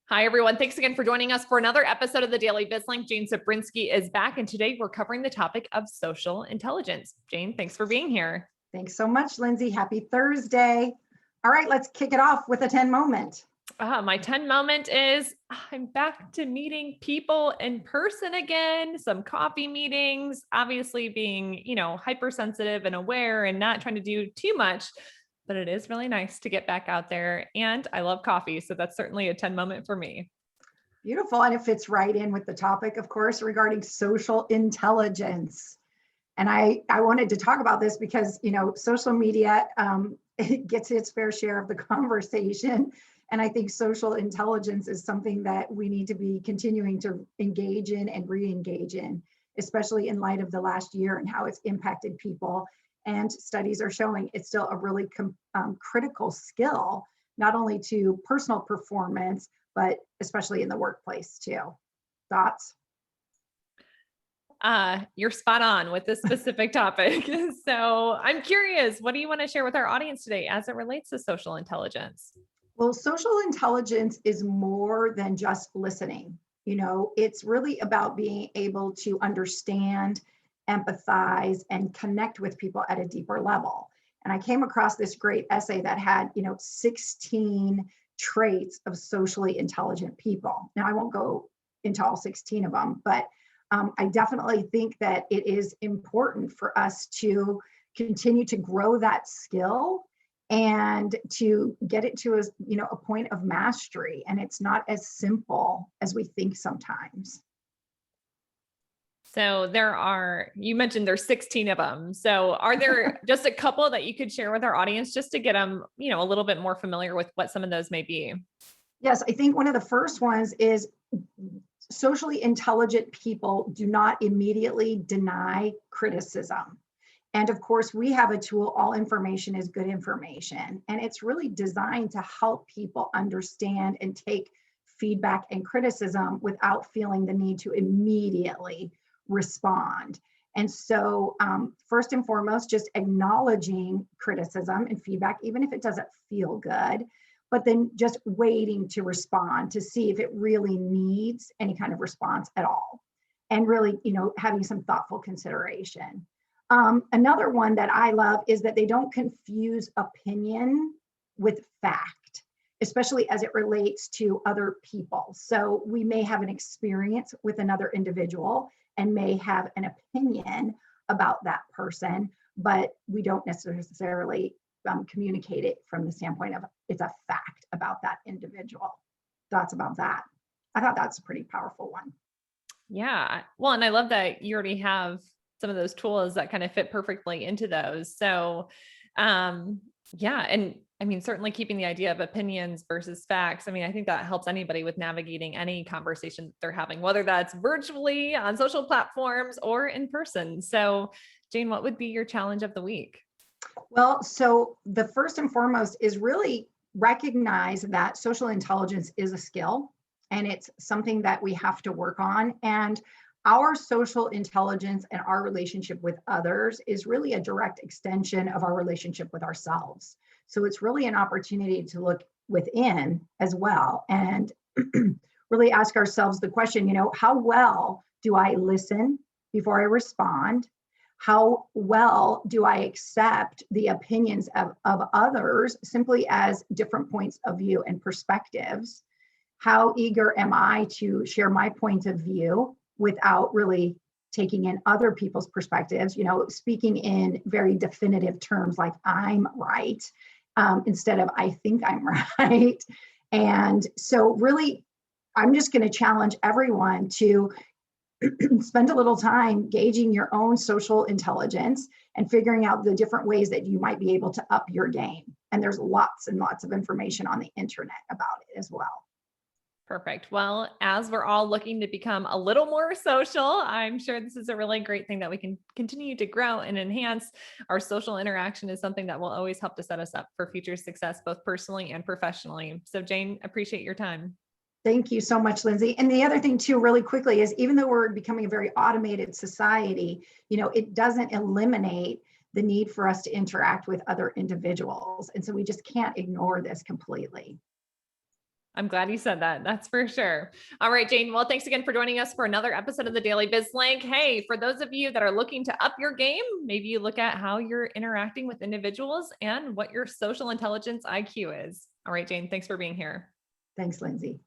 Hi, everyone. Thanks again for joining us for another episode of the Daily BizLink. Jane Cebrynski is back, and today we're covering the topic of social intelligence. Jane, thanks for being here. Thanks so much, Lindsay. Happy Thursday. All right, let's kick it off with a 10 moment. My 10 moment is I'm back to meeting people in person again, some coffee meetings, obviously being, hypersensitive and aware and not trying to do too much. But it is really nice to get back out there. And I love coffee. So that's certainly a 10 moment for me. Beautiful. And it fits right in with the topic, of course, regarding social intelligence. And I wanted to talk about this because, social media it gets its fair share of the conversation. And I think social intelligence is something that we need to be continuing to engage in and re-engage in, especially in light of the last year and how it's impacted people. And studies are showing it's still a really critical skill, not only to personal performance, but especially in the workplace too. Thoughts? You're spot on with this specific topic. So I'm curious, what do you want to share with our audience today as it relates to social intelligence? Well, social intelligence is more than just listening. It's really about being able to understand, empathize, and connect with people at a deeper level. And I came across this great essay that had, 16 traits of socially intelligent people. Now, I won't go into all 16 of them, but I definitely think that it is important for us to continue to grow that skill and to get it to a point of mastery. And it's not as simple as we think sometimes. So you mentioned there's 16 of them. So are there just a couple that you could share with our audience just to get them, a little bit more familiar with what some of those may be? Yes, I think one of the first ones is socially intelligent people do not immediately deny criticism. And of course, we have a tool, all information is good information. And it's really designed to help people understand and take feedback and criticism without feeling the need to immediately respond. And so first and foremost, just acknowledging criticism and feedback, even if it doesn't feel good, but then just waiting to respond to see if it really needs any kind of response at all. And really, having some thoughtful consideration. Another one that I love is that they don't confuse opinion with fact, especially as it relates to other people. So we may have an experience with another individual and may have an opinion about that person, but we don't necessarily communicate it from the standpoint of it's a fact about that individual. Thoughts about that? I thought that's a pretty powerful one. Yeah. Well, and I love that you already have some of those tools that kind of fit perfectly into those. So, yeah. And I mean, certainly keeping the idea of opinions versus facts. I mean, I think that helps anybody with navigating any conversation they're having, whether that's virtually on social platforms or in person. So Jane, what would be your challenge of the week? Well, so the first and foremost is really recognize that social intelligence is a skill and it's something that we have to work on. And our social intelligence and our relationship with others is really a direct extension of our relationship with ourselves. So it's really an opportunity to look within as well and really ask ourselves the question, how well do I listen before I respond? How well do I accept the opinions of others simply as different points of view and perspectives? How eager am I to share my point of view without really taking in other people's perspectives, speaking in very definitive terms like I'm right, instead of I think I'm right. And so really, I'm just going to challenge everyone to spend a little time gauging your own social intelligence and figuring out the different ways that you might be able to up your game. And there's lots and lots of information on the internet about it as well. Perfect. Well, as we're all looking to become a little more social, I'm sure this is a really great thing that we can continue to grow and enhance. Our social interaction is something that will always help to set us up for future success, both personally and professionally. So Jane, appreciate your time. Thank you so much, Lindsay. And the other thing too, really quickly, is even though we're becoming a very automated society, it doesn't eliminate the need for us to interact with other individuals. And so we just can't ignore this completely. I'm glad you said that. That's for sure. All right, Jane. Well, thanks again for joining us for another episode of the Daily Biz Link. Hey, for those of you that are looking to up your game, maybe you look at how you're interacting with individuals and what your social intelligence IQ is. All right, Jane, thanks for being here. Thanks, Lindsay.